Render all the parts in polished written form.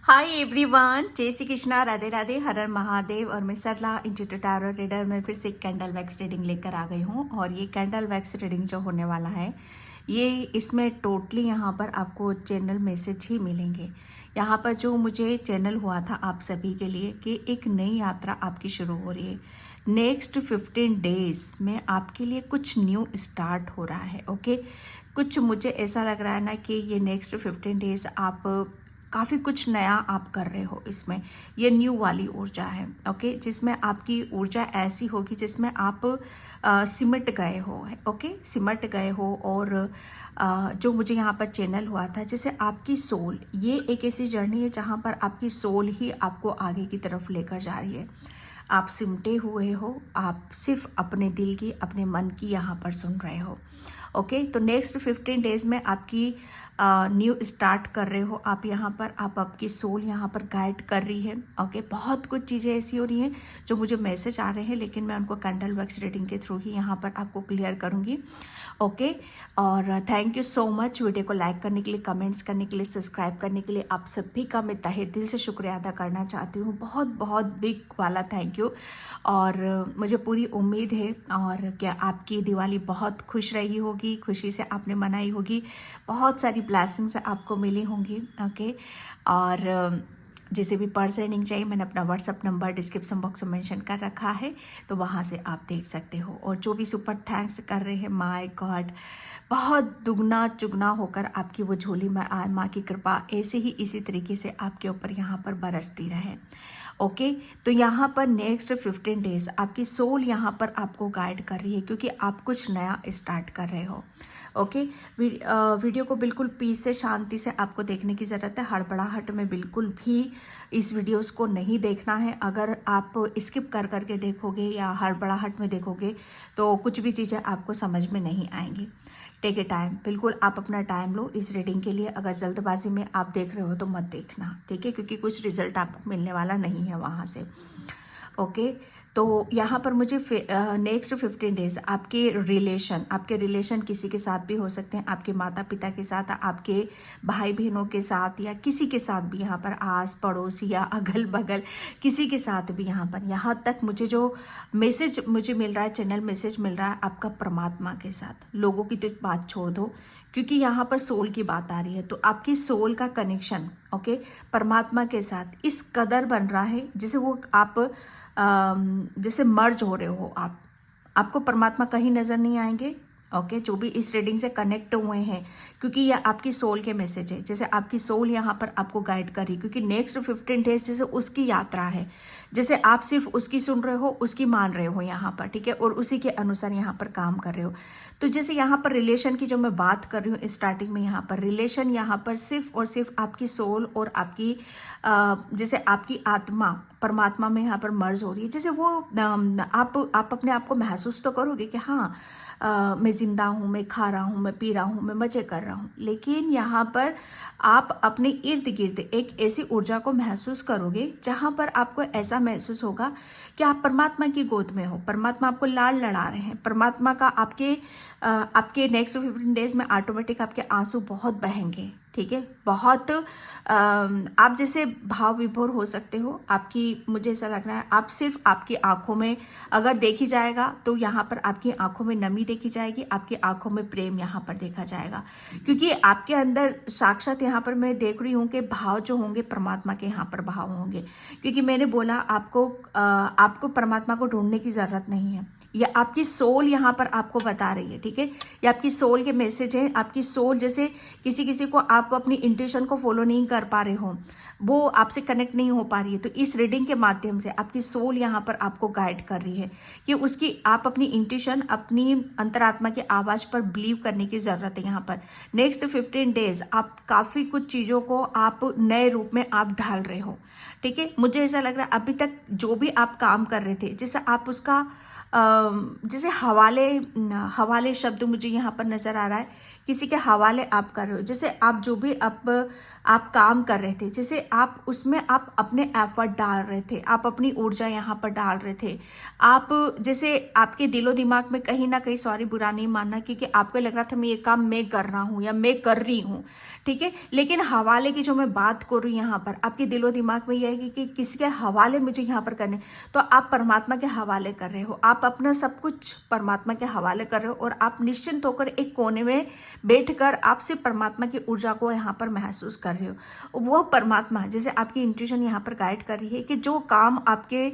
Hi everyone, जय श्री कृष्णा, राधे राधे, हर हर महादेव। और मैं सरला इंस्टीट्यूट टैरो रीडर में फिर से कैंडल वैक्स रीडिंग लेकर आ गई हूँ। और ये कैंडल वैक्स रीडिंग जो होने वाला है, ये इसमें टोटली यहाँ पर आपको चैनल मैसेज ही मिलेंगे। यहाँ पर जो मुझे चैनल हुआ था आप सभी के लिए कि एक नई यात्रा आपकी शुरू हो रही है। नेक्स्ट 15 डेज में आपके लिए कुछ न्यू स्टार्ट हो रहा है। ओके, कुछ मुझे ऐसा लग रहा है ना कि ये नेक्स्ट 15 डेज आप काफ़ी कुछ नया आप कर रहे हो। इसमें ये न्यू वाली ऊर्जा है। ओके, जिसमें आपकी ऊर्जा ऐसी होगी जिसमें आप सिमट गए हो। ओके, सिमट गए हो। और जो मुझे यहाँ पर चैनल हुआ था, जैसे आपकी सोल, ये एक ऐसी जर्नी है जहाँ पर आपकी सोल ही आपको आगे की तरफ लेकर जा रही है। आप सिमटे हुए हो, आप सिर्फ अपने दिल की, अपने मन की यहाँ पर सुन रहे हो। ओके, तो नेक्स्ट 15 डेज में आपकी न्यू स्टार्ट कर रहे हो आप यहाँ पर। आप आपकी सोल यहाँ पर गाइड कर रही है। ओके, बहुत कुछ चीज़ें ऐसी हो रही हैं जो मुझे मैसेज आ रहे हैं, लेकिन मैं उनको कैंडल वैक्स रीडिंग के थ्रू ही यहाँ पर आपको क्लियर करूँगी। ओके, और thank you so much video को लाइक करने के लिए, कमेंट्स करने के लिए, सब्सक्राइब करने के लिए। आप सभी का मैं तहे दिल से शुक्रिया अदा करना चाहती हूँ। बहुत बहुत बिग वाला थैंक यू। और मुझे पूरी उम्मीद है और क्या आपकी दिवाली बहुत खुश रही होगी, खुशी से आपने मनाई होगी, बहुत सारी ब्लेसिंग्स आपको मिली होंगी। ओके, और जिसे भी पर्स रीडिंग चाहिए, मैंने अपना व्हाट्सअप नंबर डिस्क्रिप्शन बॉक्स में मेंशन कर रखा है, तो वहाँ से आप देख सकते हो। और जो भी सुपर थैंक्स कर रहे हैं, माय गॉड, बहुत दुगना चुगना होकर आपकी वो झोली में आए। माँ की कृपा ऐसे ही इसी तरीके से आपके ऊपर यहाँ पर बरसती रहे। ओके, तो यहाँ पर नेक्स्ट 15 डेज आपकी सोल यहाँ पर आपको गाइड कर रही है, क्योंकि आप कुछ नया स्टार्ट कर रहे हो। ओके, वीडियो को बिल्कुल पीस से, शांति से आपको देखने की ज़रूरत है। हड़बड़ाहट में बिल्कुल भी इस वीडियोस को नहीं देखना है। अगर आप स्किप कर करके देखोगे या हड़बड़ाहट में देखोगे तो कुछ भी चीज़ें आपको समझ में नहीं आएंगी। टेक ए टाइम, बिल्कुल आप अपना टाइम लो इस रीडिंग के लिए। अगर जल्दबाजी में आप देख रहे हो तो मत देखना, ठीक है, क्योंकि कुछ रिजल्ट आपको मिलने वाला नहीं है वहाँ से। ओके, तो यहाँ पर मुझे नेक्स्ट 15 डेज आपके रिलेशन किसी के साथ भी हो सकते हैं, आपके माता पिता के साथ, आपके भाई बहनों के साथ, या किसी के साथ भी यहाँ पर, आस पड़ोस या अगल बगल किसी के साथ भी यहाँ पर। यहाँ तक मुझे जो मैसेज मुझे मिल रहा है, चैनल मैसेज मिल रहा है आपका परमात्मा के साथ। लोगों की तो बात छोड़ दो, क्योंकि यहाँ पर सोल की बात आ रही है। तो आपकी सोल का कनेक्शन, ओके, परमात्मा के साथ इस कदर बन रहा है जैसे वो आप जैसे मर्ज हो रहे हो। आपको परमात्मा कहीं नज़र नहीं आएंगे। ओके, जो भी इस रीडिंग से कनेक्ट हुए हैं, क्योंकि ये आपकी सोल के मैसेज है। जैसे आपकी सोल यहाँ पर आपको गाइड कर रही, क्योंकि नेक्स्ट 15 डेज जैसे उसकी यात्रा है, जैसे आप सिर्फ उसकी सुन रहे हो, उसकी मान रहे हो यहाँ पर, ठीक है, और उसी के अनुसार यहाँ पर काम कर रहे हो। तो जैसे यहाँ पर रिलेशन की जो मैं बात कर रही हूँ स्टार्टिंग में, यहाँ पर रिलेशन यहाँ पर सिर्फ और सिर्फ आपकी सोल और आपकी जैसे आपकी आत्मा परमात्मा में यहाँ पर मर्ज हो रही है। जैसे वो आप अपने आप को महसूस तो करोगे कि हाँ, मैं ज़िंदा हूँ, मैं खा रहा हूँ, मैं पी रहा हूँ, मैं मज़े कर रहा हूँ, लेकिन यहाँ पर आप अपने इर्द गिर्द एक ऐसी ऊर्जा को महसूस करोगे जहाँ पर आपको ऐसा महसूस होगा कि आप परमात्मा की गोद में हो। परमात्मा आपको लाड लड़ा रहे हैं। परमात्मा का आपके नेक्स्ट 15 डेज में ऑटोमेटिक आपके आंसू बहुत बहेंगे, ठीक है, बहुत आप जैसे भाव विभोर हो सकते हो। मुझे ऐसा लग रहा है आप सिर्फ आपकी आंखों में अगर देखी जाएगा तो यहाँ पर आपकी आंखों में नमी देखी जाएगी, आपकी आंखों में प्रेम यहाँ पर देखा जाएगा, क्योंकि आपके अंदर साक्षात यहाँ पर मैं देख रही हूँ कि भाव जो होंगे परमात्मा के यहाँ पर भाव होंगे। क्योंकि मैंने बोला आपको परमात्मा को ढूंढने की ज़रूरत नहीं है। ये आपकी सोल यहाँ पर आपको बता रही है, ठीक है, ये आपकी सोल के मैसेज है। आपकी सोल जैसे किसी को आप अपनी इंट्यूशन को फॉलो नहीं कर पा रहे हो, वो आपसे कनेक्ट नहीं हो पा रही है, तो इस रीडिंग के माध्यम से आपकी सोल यहाँ पर आपको गाइड कर रही है कि उसकी आप अपनी इंट्यूशन, अपनी अंतरात्मा की आवाज़ पर बिलीव करने की ज़रूरत है। यहाँ पर नेक्स्ट 15 डेज आप काफ़ी कुछ चीज़ों को आप नए रूप में आप ढाल रहे हो, ठीक है। मुझे ऐसा लग रहा है अभी तक जो भी आप काम कर रहे थे, जैसे आप उसका जैसे हवाले हवाले शब्द मुझे यहाँ पर नज़र आ रहा है, किसी के हवाले आप कर रहे हो। जैसे आप जो भी आप काम कर रहे थे, जैसे आप उसमें आप अपने एफर्ट डाल रहे थे, आप अपनी ऊर्जा यहाँ पर डाल रहे थे। आप जैसे आपके दिलो दिमाग में कहीं ना कहीं, सॉरी बुरा नहीं मानना, क्योंकि आपको लग रहा था मैं ये काम मैं कर रहा हूँ या मैं कर रही हूँ, ठीक है। लेकिन हवाले की जो मैं बात कर रही हूँ यहाँ पर, आपके दिलो दिमाग में यह है कि किसके हवाले मुझे यहाँ पर करने, तो आप परमात्मा के हवाले कर रहे हो। आप अपना सब कुछ परमात्मा के हवाले कर रहे हो और आप निश्चिंत होकर एक कोने में बैठकर आप सिर्फ परमात्मा की ऊर्जा को यहाँ पर महसूस कर रहे हो। वो परमात्मा, जैसे आपकी इंट्यूशन यहाँ पर गाइड कर रही है कि जो काम आपके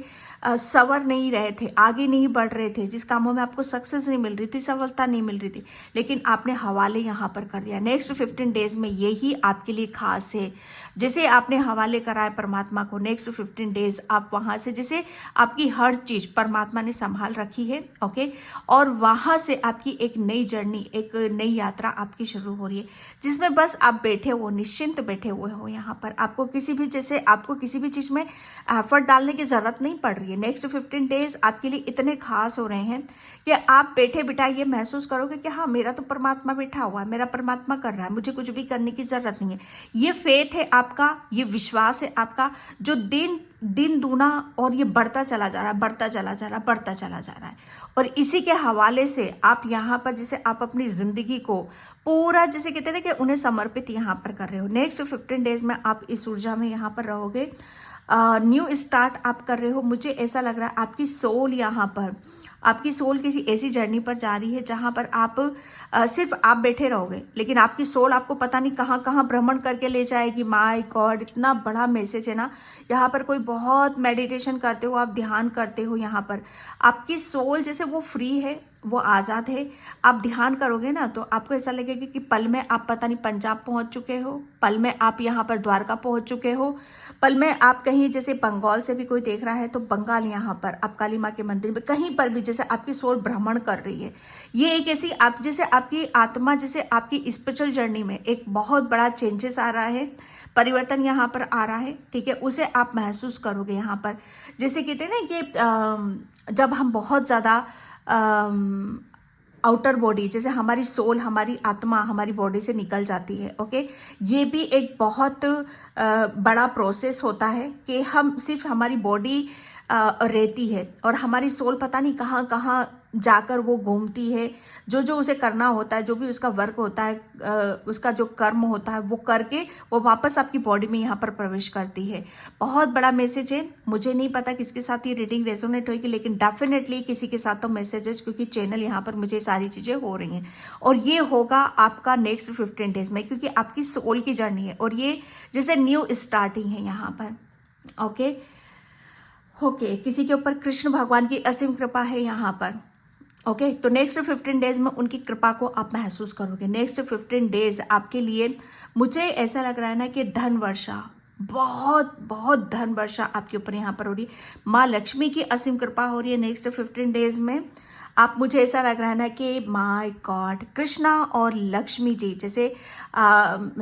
सवर नहीं रहे थे, आगे नहीं बढ़ रहे थे, जिस कामों में आपको सक्सेस नहीं मिल रही थी, सफलता नहीं मिल रही थी, लेकिन आपने हवाले यहाँ पर कर दिया। नेक्स्ट 15 डेज में यही आपके लिए खास है। जैसे आपने हवाले कराया परमात्मा को, नेक्स्ट 15 डेज आप वहाँ से, जैसे आपकी हर चीज़ परमात्मा ने संभाल रखी है, ओके, और वहाँ से आपकी एक नई जर्नी, एक नई यात्रा आपकी शुरू हो रही है, जिसमें बस आप बैठे हो, निश्चिंत बैठे हुए हो यहाँ पर। आपको किसी भी, जैसे आपको किसी भी चीज़ में एफर्ट डालने की ज़रूरत नहीं पड़ रही है। नेक्स्ट 15 डेज आपके लिए इतने खास हो रहे हैं कि आप बैठे बिठाए ये महसूस करोगे कि हाँ, मेरा तो परमात्मा बैठा हुआ है, मेरा परमात्मा कर रहा है, मुझे कुछ भी करने की ज़रूरत नहीं है। ये फेथ है आपका, ये विश्वास है आपका, जो दिन दिन दूना और ये बढ़ता चला जा रहा है, बढ़ता चला जा रहा है, बढ़ता चला जा रहा है। और इसी के हवाले से आप यहाँ पर, जैसे आप अपनी ज़िंदगी को पूरा, जैसे कहते हैं कि उन्हें समर्पित यहाँ पर कर रहे हो। नेक्स्ट 15 डेज में आप इस ऊर्जा में यहाँ पर रहोगे, न्यू स्टार्ट आप कर रहे हो। मुझे ऐसा लग रहा है आपकी सोल यहाँ पर, आपकी सोल किसी ऐसी जर्नी पर जा रही है जहाँ पर आप सिर्फ आप बैठे रहोगे, लेकिन आपकी सोल आपको पता नहीं कहाँ कहाँ भ्रमण करके ले जाएगी। माय गॉड, इतना बड़ा मैसेज है ना यहाँ पर। कोई बहुत मेडिटेशन करते हो, आप ध्यान करते हो, यहाँ पर आपकी सोल जैसे वो फ्री है, वो आज़ाद है। आप ध्यान करोगे ना तो आपको ऐसा लगेगा कि पल में आप पता नहीं पंजाब पहुंच चुके हो, पल में आप यहाँ पर द्वारका पहुंच चुके हो, पल में आप कहीं, जैसे बंगाल से भी कोई देख रहा है तो बंगाल यहाँ पर आप काली माँ के मंदिर में, कहीं पर भी जैसे आपकी सोल भ्रमण कर रही है। ये एक ऐसी, आप जैसे आपकी आत्मा, जैसे आपकी स्पिरिचुअल जर्नी में एक बहुत बड़ा चेंजेस आ रहा है, परिवर्तन यहाँ पर आ रहा है, ठीक है। उसे आप महसूस करोगे यहाँ पर। जैसे कहते हैं ना कि जब हम बहुत ज़्यादा आउटर बॉडी, जैसे हमारी सोल, हमारी आत्मा हमारी बॉडी से निकल जाती है, ओके, ये भी एक बहुत बड़ा प्रोसेस होता है कि हम सिर्फ, हमारी बॉडी रहती है और हमारी सोल पता नहीं कहाँ कहाँ जाकर वो घूमती है। जो जो उसे करना होता है, जो भी उसका वर्क होता है, उसका जो कर्म होता है, वो करके वो वापस आपकी बॉडी में यहाँ पर प्रवेश करती है। बहुत बड़ा मैसेज है। मुझे नहीं पता किसके साथ ये रीडिंग रेजोनेट होगी, लेकिन डेफिनेटली किसी के साथ तो मैसेज है, क्योंकि चैनल यहाँ पर मुझे सारी चीज़ें हो रही हैं। और ये होगा आपका नेक्स्ट 15 डेज में, क्योंकि आपकी सोल की जर्नी है और ये जैसे न्यू स्टार्टिंग है यहाँ पर, ओके ओके। किसी के ऊपर कृष्ण भगवान की असीम कृपा है यहाँ पर, ओके। तो नेक्स्ट 15 डेज में उनकी कृपा को आप महसूस करोगे। नेक्स्ट 15 डेज आपके लिए, मुझे ऐसा लग रहा है ना कि धन वर्षा, बहुत बहुत धन वर्षा आपके ऊपर यहाँ पर हो रही है। माँ लक्ष्मी की असीम कृपा हो रही है नेक्स्ट 15 डेज में। आप, मुझे ऐसा लग रहा है ना कि माय गॉड, कृष्णा और लक्ष्मी जी, जैसे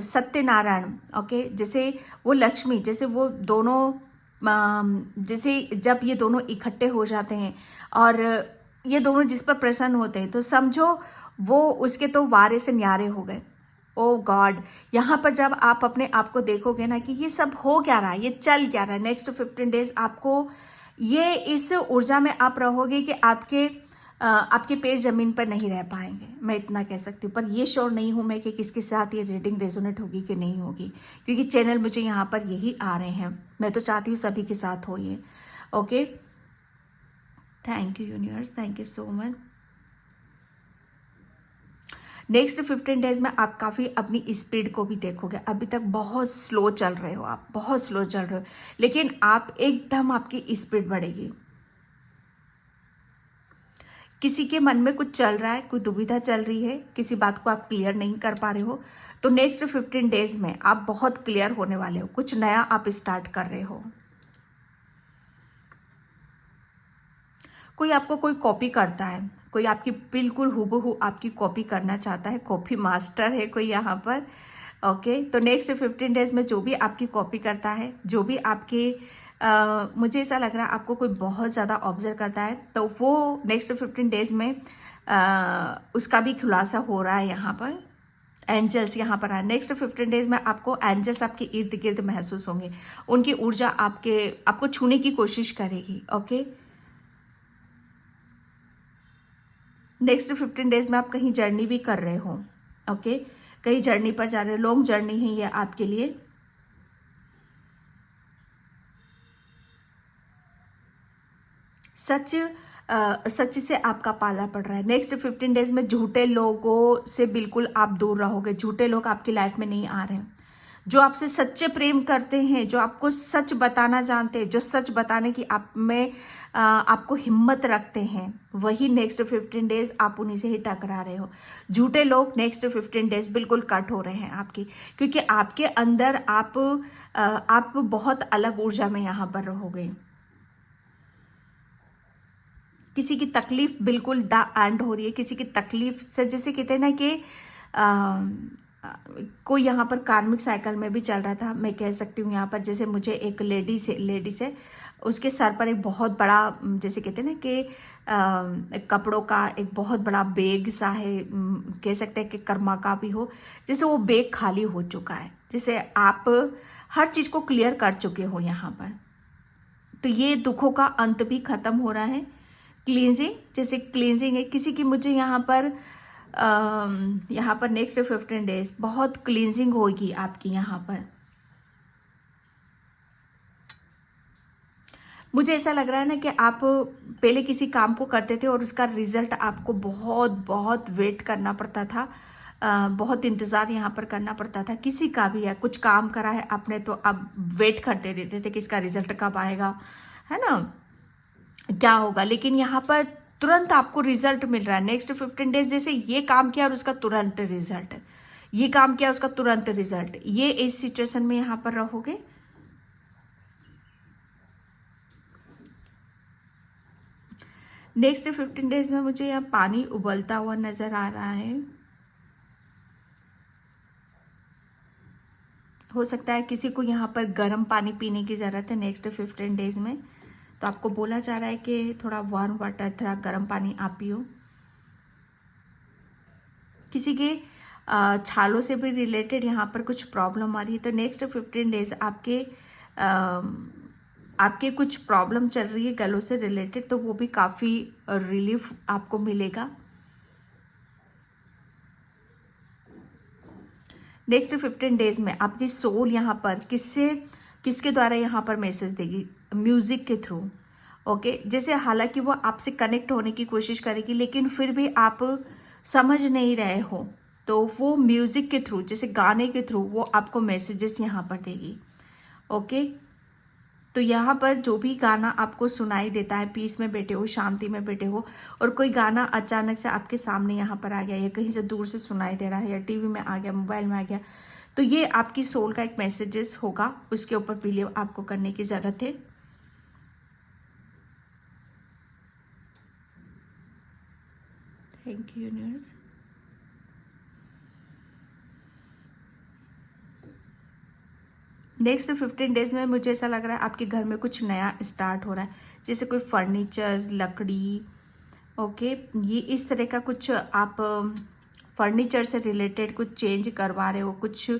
सत्यनारायण, ओके, जैसे वो लक्ष्मी, जैसे वो दोनों, जैसे जब ये दोनों इकट्ठे हो जाते हैं और ये दोनों जिस पर प्रसन्न होते हैं, तो समझो वो उसके तो वारे से न्यारे हो गए। ओ गॉड, यहाँ पर जब आप अपने आप को देखोगे ना कि ये सब हो क्या रहा है, ये चल क्या रहा है, नेक्स्ट 15 डेज आपको ये, इस ऊर्जा में आप रहोगे कि आपके पैर जमीन पर नहीं रह पाएंगे, मैं इतना कह सकती हूँ। पर ये श्योर नहीं हूँ मैं कि किसके साथ ये रीडिंग रेजोनेट होगी कि नहीं होगी, क्योंकि चैनल मुझे यहाँ पर यही आ रहे हैं। मैं तो चाहती हूँ सभी के साथ हो ये, okay. Thank you universe, thank you so much. Next 15 days में आप काफ़ी अपनी स्पीड को भी देखोगे। अभी तक बहुत स्लो चल रहे हो आप, बहुत स्लो चल रहे हो, लेकिन आप एकदम आपकी स्पीड बढ़ेगी। किसी के मन में कुछ चल रहा है, कोई दुविधा चल रही है, किसी बात को आप क्लियर नहीं कर पा रहे हो, तो नेक्स्ट 15 डेज में आप बहुत क्लियर होने वाले हो। कुछ नया आप स्टार्ट कर रहे हो। कोई आपको कोई कॉपी करता है, कोई आपकी बिल्कुल हूबहू आपकी कॉपी करना चाहता है, कॉपी मास्टर है कोई यहाँ पर, ओके, तो नेक्स्ट 15 डेज में जो भी आपकी कॉपी करता है, जो भी आपके मुझे ऐसा लग रहा है आपको कोई बहुत ज़्यादा ऑब्जर्व करता है, तो वो नेक्स्ट 15 डेज में उसका भी खुलासा हो रहा है। यहाँ पर एंजल्स यहाँ पर आए। नेक्स्ट 15 डेज में आपको एंजल्स आपके इर्द गिर्द महसूस होंगे, उनकी ऊर्जा आपको छूने की कोशिश करेगी। ओके, नेक्स्ट 15 डेज में आप कहीं जर्नी भी कर रहे हो। ओके, कहीं जर्नी पर जा रहे हो, लॉन्ग जर्नी है ये आपके लिए। सच से आपका पाला पड़ रहा है। नेक्स्ट 15 डेज में झूठे लोगों से बिल्कुल आप दूर रहोगे। झूठे लोग आपकी लाइफ में नहीं आ रहे हैं। जो आपसे सच्चे प्रेम करते हैं, जो आपको सच बताना जानते हैं, जो सच बताने की आप में आपको हिम्मत रखते हैं, वही नेक्स्ट 15 डेज आप उन्हीं से ही टकरा रहे हो। झूठे लोग नेक्स्ट 15 डेज बिल्कुल कट हो रहे हैं आपकी, क्योंकि आपके अंदर आप बहुत अलग ऊर्जा में यहाँ पर रहोगे। किसी की तकलीफ बिल्कुल द एंड हो रही है। किसी की तकलीफ से, जैसे कहते हैं ना कि कोई यहाँ पर कार्मिक साइकिल में भी चल रहा था, मैं कह सकती हूँ। यहाँ पर जैसे मुझे एक लेडी से उसके सर पर एक बहुत बड़ा, जैसे कहते हैं ना कि कपड़ों का एक बहुत बड़ा बैग सा है, कह सकते हैं कि कर्मा का भी हो, जैसे वो बैग खाली हो चुका है, जैसे आप हर चीज़ को क्लियर कर चुके हो यहाँ पर। तो ये दुखों का अंत भी खत्म हो रहा है। क्लींजिंग, जैसे क्लींजिंग है किसी की, मुझे यहाँ पर नेक्स्ट 15 डेज बहुत क्लींजिंग होगी आपकी। यहाँ पर मुझे ऐसा लग रहा है ना कि आप पहले किसी काम को करते थे और उसका रिजल्ट आपको बहुत बहुत वेट करना पड़ता था, बहुत इंतज़ार यहाँ पर करना पड़ता था। किसी का भी है, कुछ काम करा है आपने तो आप वेट करते रहते थे कि इसका रिजल्ट कब आएगा, है ना, क्या होगा। लेकिन यहाँ पर तुरंत आपको रिजल्ट मिल रहा है। नेक्स्ट 15 डेज जैसे ये काम किया और उसका तुरंत रिजल्ट, ये काम किया उसका तुरंत रिजल्ट, ये इस सिचुएशन में यहाँ पर रहोगे। नेक्स्ट 15 डेज में मुझे यहाँ पानी उबलता हुआ नजर आ रहा है। हो सकता है किसी को यहाँ पर गर्म पानी पीने की ज़रूरत है नेक्स्ट 15 डेज में, तो आपको बोला जा रहा है कि थोड़ा वार्म वाटर, थोड़ा गर्म पानी आप पियो। किसी के छालों से भी रिलेटेड यहाँ पर कुछ प्रॉब्लम आ रही है, तो नेक्स्ट 15 डेज आपके कुछ प्रॉब्लम चल रही है गलों से रिलेटेड, तो वो भी काफ़ी रिलीफ आपको मिलेगा। नेक्स्ट 15 डेज में आपकी सोल यहाँ पर किसके द्वारा यहाँ पर मैसेज देगी? म्यूजिक के थ्रू। ओके, जैसे हालांकि वो आपसे कनेक्ट होने की कोशिश करेगी, लेकिन फिर भी आप समझ नहीं रहे हो, तो वो म्यूजिक के थ्रू, जैसे गाने के थ्रू, वो आपको मैसेजेस यहाँ पर देगी। ओके, तो यहाँ पर जो भी गाना आपको सुनाई देता है, पीस में बैठे हो, शांति में बैठे हो, और कोई गाना अचानक से आपके सामने यहाँ पर आ गया, या कहीं से दूर से सुनाई दे रहा है, या टीवी में आ गया, मोबाइल में आ गया, तो ये आपकी सोल का एक मैसेजेस होगा। उसके ऊपर बिलीव आपको करने की ज़रूरत है। Thank you universe. Next 15 days में मुझे ऐसा लग रहा है आपके घर में कुछ नया स्टार्ट हो रहा है, जैसे कोई फर्नीचर, लकड़ी। ओके, ये इस तरह का कुछ आप फर्नीचर से रिलेटेड कुछ चेंज करवा रहे हो, कुछ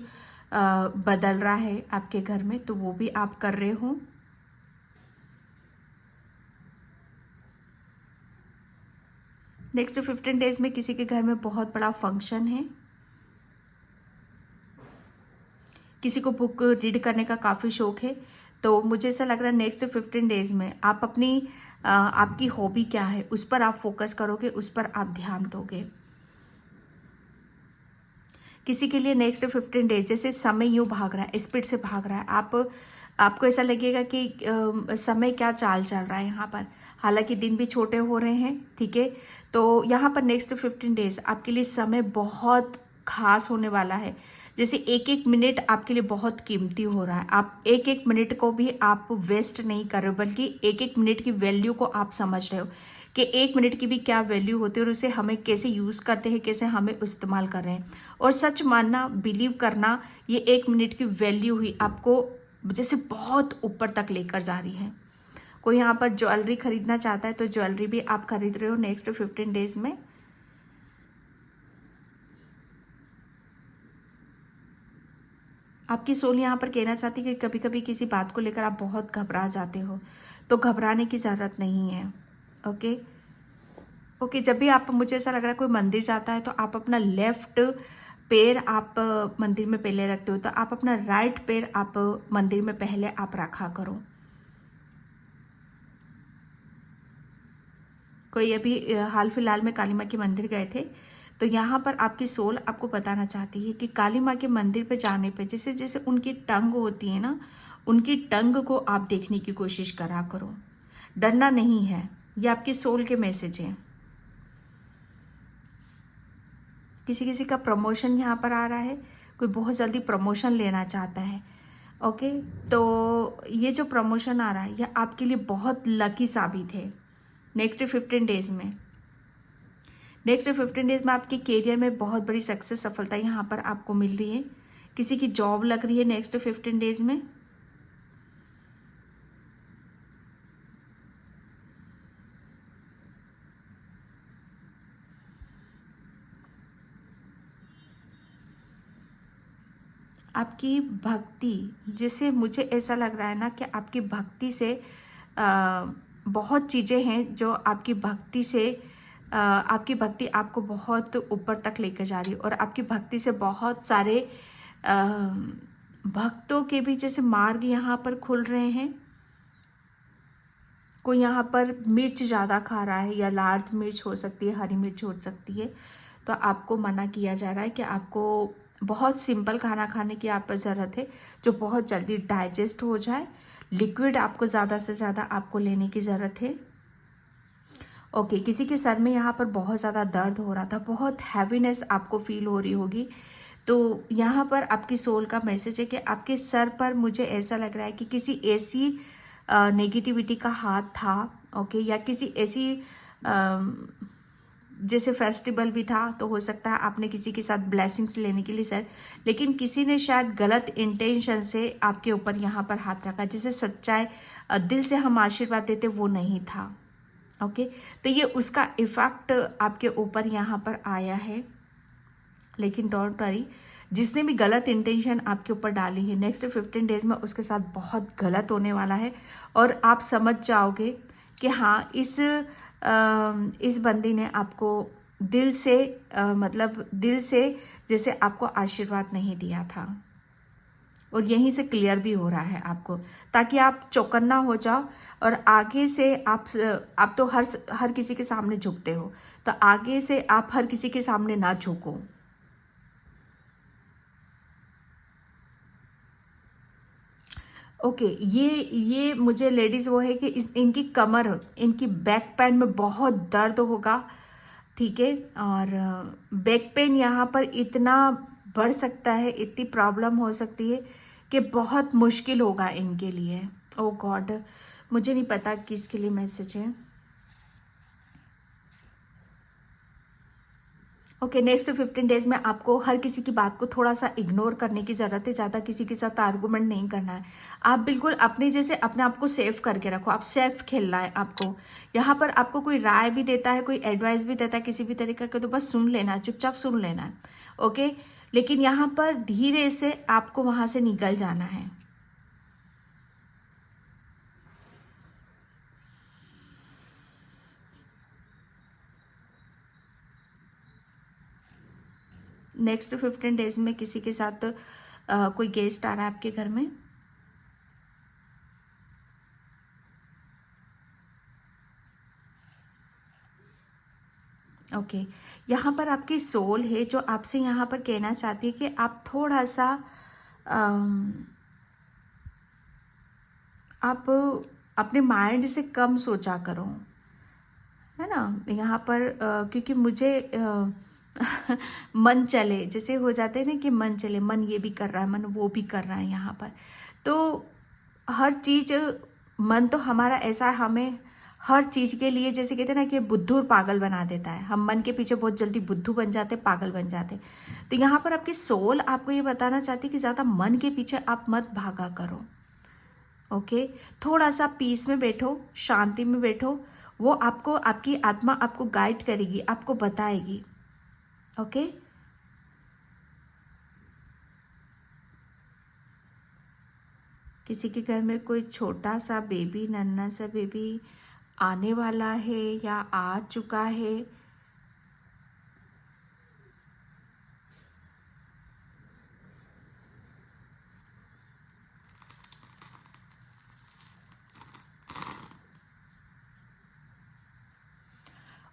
बदल रहा है आपके घर में, तो वो भी आप कर रहे हो। नेक्स्ट 15 डेज में किसी के घर में बहुत बड़ा फंक्शन है। किसी को बुक रीड करने का काफ़ी शौक है, तो मुझे ऐसा लग रहा है नेक्स्ट 15 डेज में आप आपकी हॉबी क्या है उस पर आप फोकस करोगे, उस पर आप ध्यान दोगे। किसी के लिए नेक्स्ट 15 डेज जैसे समय यूँ भाग रहा है, स्पीड से भाग रहा है, आपको ऐसा लगेगा कि समय क्या चाल चल रहा है यहाँ पर। हालांकि दिन भी छोटे हो रहे हैं, ठीक है, तो यहाँ पर नेक्स्ट 15 डेज आपके लिए समय बहुत खास होने वाला है। जैसे एक एक मिनट आपके लिए बहुत कीमती हो रहा है, आप एक एक मिनट को भी आप वेस्ट नहीं कर रहे हो, बल्कि एक एक मिनट की वैल्यू को आप समझ रहे हो कि एक मिनट की भी क्या वैल्यू होती है और उसे हमें कैसे यूज़ करते हैं, कैसे हमें इस्तेमाल कर रहे हैं। और सच मानना, बिलीव करना, ये एक मिनट की वैल्यू ही आपको जैसे बहुत ऊपर तक लेकर जा रही है। कोई यहाँ पर ज्वेलरी खरीदना चाहता है तो ज्वेलरी भी आप खरीद रहे हो नेक्स्ट 15 डेज में। आपकी सोल यहाँ पर कहना चाहती है कि कभी कभी किसी बात को लेकर आप बहुत घबरा जाते हो, तो घबराने की ज़रूरत नहीं है। ओके ओके, जब भी आप, मुझे ऐसा लग रहा है कोई मंदिर जाता है तो आप अपना लेफ्ट पैर आप मंदिर में पहले रखते हो, तो आप अपना राइट पैर आप मंदिर में पहले आप रखा करो। कोई अभी हाल फिलहाल में काली माँ के मंदिर गए थे, तो यहाँ पर आपकी सोल आपको बताना चाहती है कि काली माँ के मंदिर पे जाने पे जैसे जैसे उनकी टंग होती है ना, उनकी टंग को आप देखने की कोशिश करा करो। डरना नहीं है, ये आपकी सोल के मैसेज हैं। किसी किसी का प्रमोशन यहाँ पर आ रहा है, कोई बहुत जल्दी प्रमोशन लेना चाहता है। ओके, तो ये जो प्रमोशन आ रहा है ये आपके लिए बहुत लकी साबित है नेक्स्ट 15 डेज में। नेक्स्ट 15 डेज में आपके करियर में बहुत बड़ी सक्सेस, सफलता यहाँ पर आपको मिल रही है। किसी की जॉब लग रही है नेक्स्ट 15 डेज में। आपकी भक्ति, जैसे मुझे ऐसा लग रहा है ना कि आपकी भक्ति से बहुत चीज़ें हैं जो आपकी भक्ति से आपकी भक्ति आपको बहुत ऊपर तक लेकर जा रही है। और आपकी भक्ति से बहुत सारे भक्तों के भी जैसे मार्ग यहाँ पर खुल रहे हैं। कोई यहाँ पर मिर्च ज़्यादा खा रहा है, या लाल मिर्च हो सकती है, हरी मिर्च हो सकती है, तो आपको मना किया जा रहा है कि आपको बहुत सिंपल खाना खाने की आप ज़रूरत है जो बहुत जल्दी डाइजेस्ट हो जाए। लिक्विड आपको ज़्यादा से ज़्यादा आपको लेने की ज़रूरत है। ओके, किसी के सर में यहाँ पर बहुत ज़्यादा दर्द हो रहा था, बहुत हैवीनेस आपको फील हो रही होगी, तो यहाँ पर आपकी सोल का मैसेज है कि आपके सर पर मुझे ऐसा लग रहा है कि किसी ऐसी नेगेटिविटी का हाथ था। ओके, या किसी ऐसी जैसे फेस्टिवल भी था, तो हो सकता है आपने किसी के साथ ब्लेसिंग्स लेने के लिए सर, लेकिन किसी ने शायद गलत इंटेंशन से आपके ऊपर यहाँ पर हाथ रखा, जिसे सच्चाई दिल से हम आशीर्वाद देते वो नहीं था। ओके, तो ये उसका इफेक्ट आपके ऊपर यहाँ पर आया है। लेकिन डोंट वरी, जिसने भी गलत इंटेंशन आपके ऊपर डाली है नेक्स्ट 15 डेज में उसके साथ बहुत गलत होने वाला है। और आप समझ जाओगे कि हाँ, इस बंदी ने आपको दिल से मतलब दिल से जैसे आपको आशीर्वाद नहीं दिया था। और यहीं से क्लियर भी हो रहा है आपको, ताकि आप चौकन्ना हो जाओ। और आगे से आप तो हर किसी के सामने झुकते हो, तो आगे से आप हर किसी के सामने ना झुको। ओके, ये मुझे लेडीज़ वो है कि इनकी कमर, इनकी बैक पेन में बहुत दर्द होगा। ठीक है, और बैक पेन यहाँ पर इतना बढ़ सकता है, इतनी प्रॉब्लम हो सकती है कि बहुत मुश्किल होगा इनके लिए। ओ गॉड, मुझे नहीं पता किसके लिए मैसेज है। ओके, नेक्स्ट 15 डेज में आपको हर किसी की बात को थोड़ा सा इग्नोर करने की ज़रूरत है। ज़्यादा किसी के साथ आर्गूमेंट नहीं करना है। आप बिल्कुल अपने जैसे अपने आप को सेफ करके रखो, आप सेफ खेलना है आपको। यहाँ पर आपको कोई राय भी देता है, कोई एडवाइस भी देता है किसी भी तरीके का, तो बस सुन लेना है, चुपचाप सुन लेना है। ओके, लेकिन यहाँ पर धीरे से आपको वहाँ से निकल जाना है। नेक्स्ट 15 डेज में किसी के साथ कोई गेस्ट आ रहा है आपके घर में। ओके, यहाँ पर आपकी सोल है जो आपसे यहाँ पर कहना चाहती है कि आप थोड़ा सा आप अपने माइंड से कम सोचा करो, है ना। यहाँ पर क्योंकि मुझे मन चले, जैसे हो जाते हैं ना कि मन चले, मन ये भी कर रहा है, मन वो भी कर रहा है यहाँ पर। तो हर चीज़, मन तो हमारा ऐसा है, हमें हर चीज़ के लिए, जैसे कहते हैं ना कि बुद्धू और पागल बना देता है। हम मन के पीछे बहुत जल्दी बुद्धू बन जाते, पागल बन जाते। तो यहाँ पर आपकी सोल आपको ये बताना चाहती है कि ज़्यादा मन के पीछे आप मत भागा करो। ओके, थोड़ा सा पीस में बैठो, शांति में बैठो। वो आपको, आपकी आत्मा आपको गाइड करेगी, आपको बताएगी। ओके, किसी के घर में कोई छोटा सा बेबी, नन्हा सा बेबी आने वाला है या आ चुका है।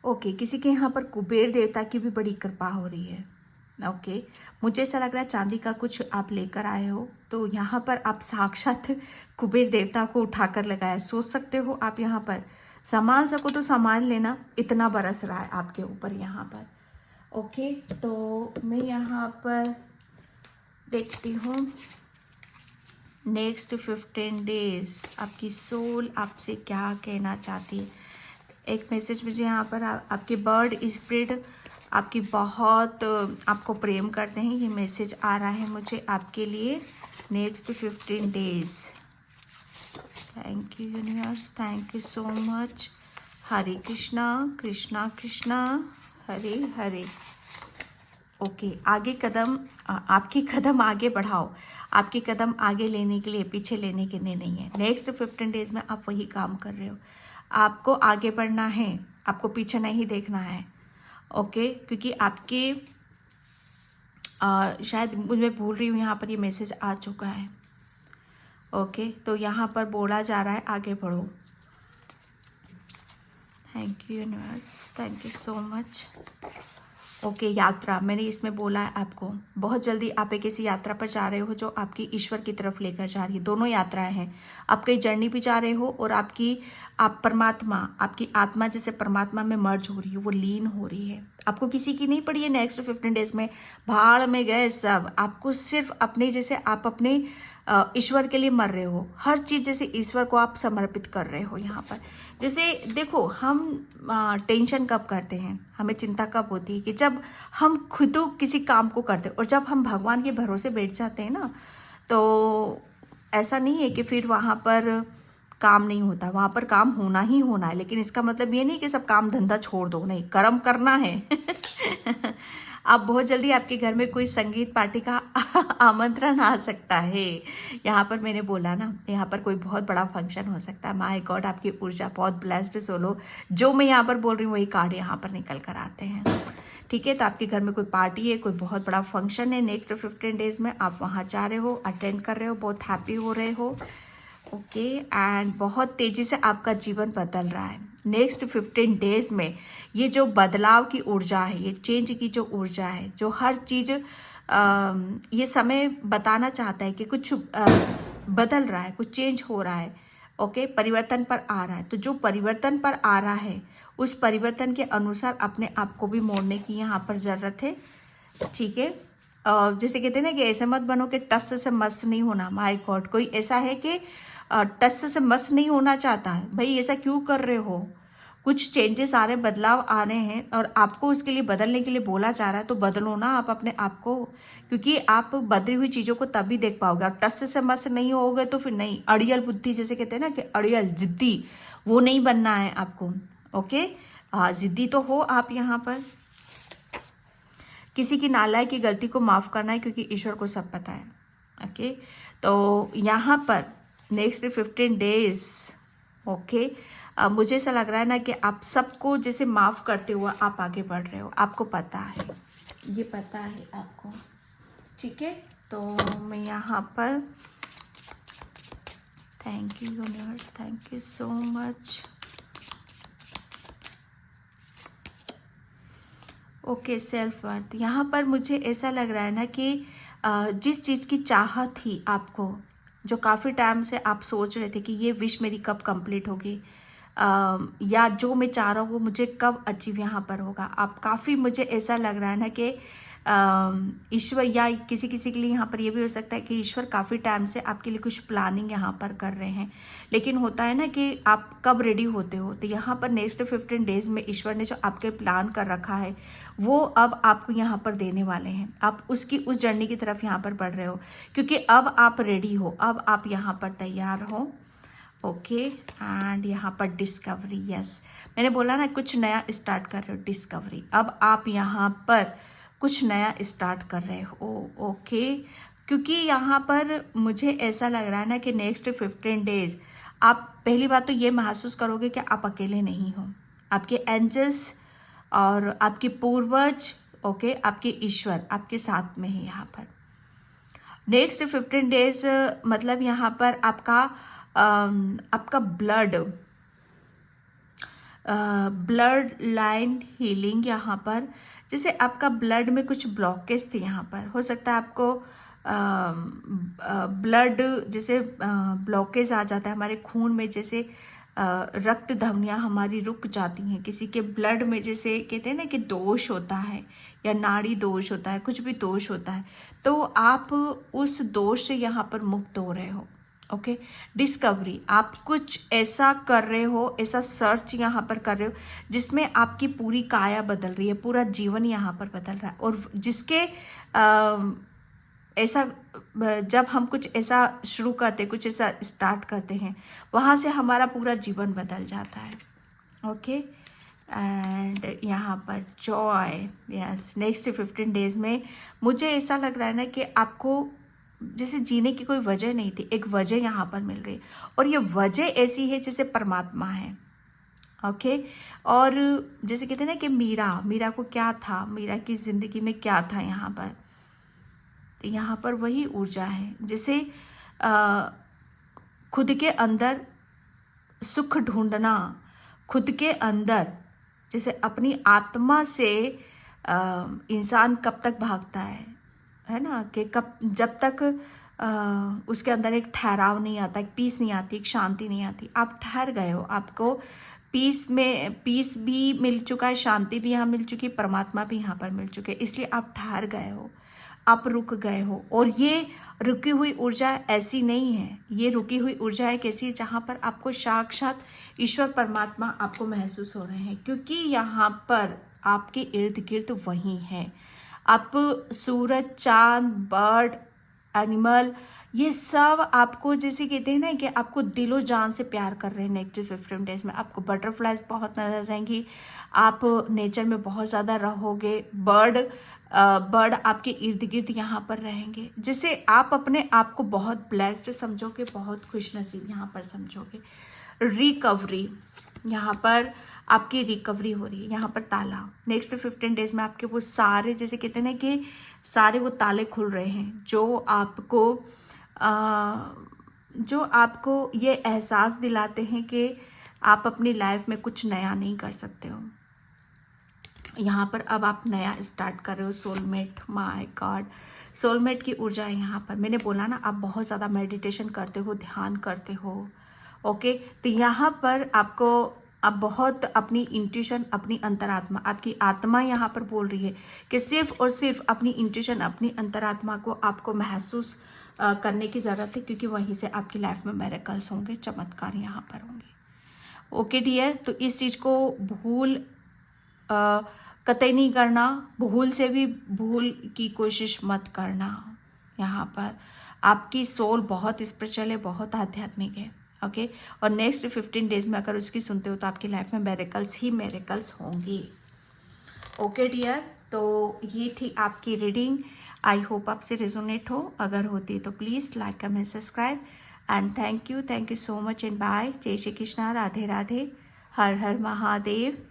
ओके, किसी के यहाँ पर कुबेर देवता की भी बड़ी कृपा हो रही है। ओके, मुझे ऐसा लग रहा है चांदी का कुछ आप लेकर आए हो, तो यहाँ पर आप साक्षात कुबेर देवता को उठाकर लगाया। सोच सकते हो आप यहाँ पर संभाल सको तो संभाल लेना, इतना बरस रहा है आपके ऊपर यहाँ पर। ओके, तो मैं यहाँ पर देखती हूँ नेक्स्ट 15 डेज आपकी सोल आपसे क्या कहना चाहती है। एक मैसेज मुझे यहाँ पर आपके बर्ड स्पिरिट आपकी बहुत आपको प्रेम करते हैं, ये मैसेज आ रहा है मुझे आपके लिए next 15 days. Thank you universe, thank you so much. Hare Krishna Krishna Krishna Hare Hare. Okay, आगे कदम, आपकी कदम आगे बढ़ाओ। आपकी कदम आगे लेने के लिए, पीछे लेने के लिए नहीं है। नेक्स्ट 15 डेज में आप वही काम कर रहे हो। आपको आगे बढ़ना है, आपको पीछे नहीं देखना है। ओके, क्योंकि आपके शायद मैं भूल रही हूँ, यहाँ पर ये मैसेज आ चुका है। ओके, तो यहाँ पर बोला जा रहा है आगे बढ़ो। Thank you universe, thank you so much. Okay, यात्रा, मैंने इसमें बोला है आपको, बहुत जल्दी आप एक ऐसी यात्रा पर जा रहे हो जो आपकी ईश्वर की तरफ लेकर जा रही है। दोनों यात्राएं हैं, आप कहीं जर्नी भी जा रहे हो और आप परमात्मा, आपकी आत्मा जैसे परमात्मा में मर्ज हो रही है, वो लीन हो रही है। आपको किसी की नहीं पड़ी है नेक्स्ट 15 डेज में, भाड़ में गए सब। आपको सिर्फ अपने, जैसे आप अपने ईश्वर के लिए मर रहे हो, हर चीज़ जैसे ईश्वर को आप समर्पित कर रहे हो यहाँ पर। जैसे देखो, हम टेंशन कब करते हैं, हमें चिंता कब होती है कि जब हम खुद किसी काम को करते हैं, और जब हम भगवान के भरोसे बैठ जाते हैं ना, तो ऐसा नहीं है कि फिर वहाँ पर काम नहीं होता, वहाँ पर काम होना ही होना है। लेकिन इसका मतलब ये नहीं कि सब काम धंधा छोड़ दो, नहीं, कर्म करना है। अब बहुत जल्दी आपके घर में कोई संगीत पार्टी का आमंत्रण आ सकता है। यहाँ पर मैंने बोला ना, यहाँ पर कोई बहुत बड़ा फंक्शन हो सकता है। माय गॉड, आपकी ऊर्जा बहुत ब्लेस्ड सोलो, जो मैं यहाँ पर बोल रही हूँ वही कार्ड यहाँ पर निकल कर आते हैं। ठीक है, तो आपके घर में कोई पार्टी है, कोई बहुत बड़ा फंक्शन है, नेक्स्ट 15 डेज में आप वहाँ जा रहे हो, अटेंड कर रहे हो, बहुत हैप्पी हो रहे हो। ओके, एंड बहुत तेज़ी से आपका जीवन बदल रहा है नेक्स्ट 15 डेज में। ये जो बदलाव की ऊर्जा है, ये चेंज की जो ऊर्जा है, जो हर चीज़ ये समय बताना चाहता है कि कुछ बदल रहा है, कुछ चेंज हो रहा है। ओके, परिवर्तन पर आ रहा है। तो जो परिवर्तन पर आ रहा है, उस परिवर्तन के अनुसार अपने आप को भी मोड़ने की यहाँ पर ज़रूरत है। ठीक है, जैसे कहते हैं ना कि ऐसे मत बनो कि टस से मस्त नहीं होना। माय गॉड, कोई ऐसा है कि टस से मस्त नहीं होना चाहता है। भाई ऐसा क्यों कर रहे हो? कुछ चेंजेस आ रहे हैं, बदलाव आ रहे हैं, और आपको उसके लिए बदलने के लिए बोला जा रहा है। तो बदलो ना आप अपने आप को, क्योंकि आप बदली हुई चीज़ों को तभी देख पाओगे। आप टस से मस्त नहीं होगे तो फिर नहीं। अड़ियल बुद्धि, जैसे कहते हैं ना कि अड़ियल, जिद्दी, वो नहीं बनना है आपको। ओके, जिद्दी तो हो आप यहाँ पर। किसी की नालायक की गलती को माफ़ करना है, क्योंकि ईश्वर को सब पता है। ओके, तो यहाँ पर नेक्स्ट 15 डेज, ओके, मुझे ऐसा लग रहा है ना कि आप सबको जैसे माफ़ करते हुए आप आगे बढ़ रहे हो। आपको पता है, ये पता है आपको। ठीक है, तो मैं यहाँ पर, thank you universe, thank you so much. Okay, self worth, यहाँ पर मुझे ऐसा लग रहा है ना कि जिस चीज़ की चाहत थी आपको, जो काफ़ी टाइम से आप सोच रहे थे कि ये विश मेरी कब कंप्लीट होगी, या जो मैं चाह रहा हूँ वो मुझे कब अचीव यहाँ पर होगा। आप काफ़ी, मुझे ऐसा लग रहा है ना कि ईश्वर, या किसी किसी के लिए यहाँ पर ये भी हो सकता है कि ईश्वर काफ़ी टाइम से आपके लिए कुछ प्लानिंग यहाँ पर कर रहे हैं, लेकिन होता है ना कि आप कब रेडी होते हो। तो यहाँ पर नेक्स्ट 15 डेज में ईश्वर ने जो आपके प्लान कर रखा है वो अब आपको यहाँ पर देने वाले हैं। आप उस जर्नी की तरफ यहाँ पर बढ़ रहे हो, क्योंकि अब आप रेडी हो, अब आप यहाँ पर तैयार हो। ओके, एंड यहाँ पर डिस्कवरी, यस, मैंने बोला ना कुछ नया स्टार्ट कर रहे हो, डिस्कवरी। अब आप यहाँ पर कुछ नया स्टार्ट कर रहे हो। ओके, क्योंकि यहाँ पर मुझे ऐसा लग रहा है ना कि नेक्स्ट 15 डेज आप पहली बात तो ये महसूस करोगे कि आप अकेले नहीं हो। आपके एंजल्स और आपके पूर्वज, ओके, आपके ईश्वर आपके साथ में है यहाँ पर। नेक्स्ट 15 डेज मतलब यहाँ पर आपका ब्लड लाइन हीलिंग यहाँ पर, जैसे आपका ब्लड में कुछ ब्लॉकेज थे यहाँ पर, हो सकता है आपको ब्लड जैसे ब्लॉकेज आ जाता है हमारे खून में, जैसे रक्त धमनियाँ हमारी रुक जाती हैं, किसी के ब्लड में जैसे कहते हैं ना कि दोष होता है या नाड़ी दोष होता है, कुछ भी दोष होता है, तो आप उस दोष से यहाँ पर मुक्त हो रहे हो। ओके, डिस्कवरी, आप कुछ ऐसा कर रहे हो, ऐसा सर्च यहाँ पर कर रहे हो जिसमें आपकी पूरी काया बदल रही है, पूरा जीवन यहाँ पर बदल रहा है। और जिसके ऐसा, जब हम कुछ ऐसा शुरू करते, कुछ ऐसा स्टार्ट करते हैं, वहाँ से हमारा पूरा जीवन बदल जाता है। ओके, एंड यहाँ पर जॉय, यस, नेक्स्ट 15 डेज में मुझे ऐसा लग रहा है ना कि आपको जैसे जीने की कोई वजह नहीं थी, एक वजह यहाँ पर मिल रही है, और ये वजह ऐसी है जैसे परमात्मा है। ओके, और जैसे कहते हैं ना कि मीरा को क्या था, मीरा की जिंदगी में क्या था यहाँ पर, तो यहाँ पर वही ऊर्जा है, जैसे खुद के अंदर सुख ढूंढना, खुद के अंदर, जैसे अपनी आत्मा से इंसान कब तक भागता है ना, कि कब, जब तक उसके अंदर एक ठहराव नहीं आता, एक पीस नहीं आती, एक शांति नहीं आती। आप ठहर गए हो, आपको पीस भी मिल चुका है, शांति भी यहाँ मिल चुकी है, परमात्मा भी यहाँ पर मिल चुके हैं, इसलिए आप ठहर गए हो, आप रुक गए हो। और ये रुकी हुई ऊर्जा ऐसी नहीं है, ये रुकी हुई ऊर्जा एक ऐसी है जहाँ पर आपको साक्षात ईश्वर परमात्मा आपको महसूस हो रहे हैं, क्योंकि यहाँ पर आपके इर्द गिर्द वही है। आप सूरज, चांद, बर्ड, एनिमल, ये सब आपको जैसे कहते हैं ना कि आपको दिलो जान से प्यार कर रहे हैं। नेक्स्ट 15 डेज में आपको बटरफ्लाइज बहुत नजर आएंगी, आप नेचर में बहुत ज़्यादा रहोगे, बर्ड आपके इर्द गिर्द यहाँ पर रहेंगे, जैसे आप अपने आप को बहुत ब्लेस्ड समझोगे, बहुत खुशनसीब यहाँ पर समझोगे। रिकवरी, यहाँ पर आपकी रिकवरी हो रही है, यहाँ पर ताला, नेक्स्ट 15 डेज में आपके वो सारे, जैसे कहते हैं ना कि सारे वो ताले खुल रहे हैं जो आपको ये एहसास दिलाते हैं कि आप अपनी लाइफ में कुछ नया नहीं कर सकते हो। यहाँ पर अब आप नया स्टार्ट कर रहे हो। सोलमेट, माय गॉड, सोलमेट की ऊर्जा है यहाँ पर। मैंने बोला ना, आप बहुत ज़्यादा मेडिटेशन करते हो, ध्यान करते हो। ओके, तो यहाँ पर आपको अब बहुत अपनी इंट्यूशन, अपनी अंतरात्मा, आपकी आत्मा यहाँ पर बोल रही है कि सिर्फ और सिर्फ अपनी इंट्यूशन, अपनी अंतरात्मा को आपको महसूस करने की ज़रूरत है, क्योंकि वहीं से आपकी लाइफ में मिरेकल्स होंगे, चमत्कार यहाँ पर होंगे। ओके डियर, तो इस चीज़ को भूल कतई नहीं करना, भूल से भी भूल की कोशिश मत करना। यहाँ पर आपकी सोल बहुत स्पिरिचुअल है, बहुत आध्यात्मिक है। ओके, और नेक्स्ट 15 डेज में अगर उसकी सुनते हो तो आपकी लाइफ में मिरेकल्स ही मिरेकल्स होंगी। ओके डियर, तो ये थी आपकी रीडिंग। आई होप आपसे रेजोनेट हो, अगर होती तो please like, comment, subscribe and thank you so much and bye. जय श्री कृष्णा, राधे राधे, हर हर महादेव।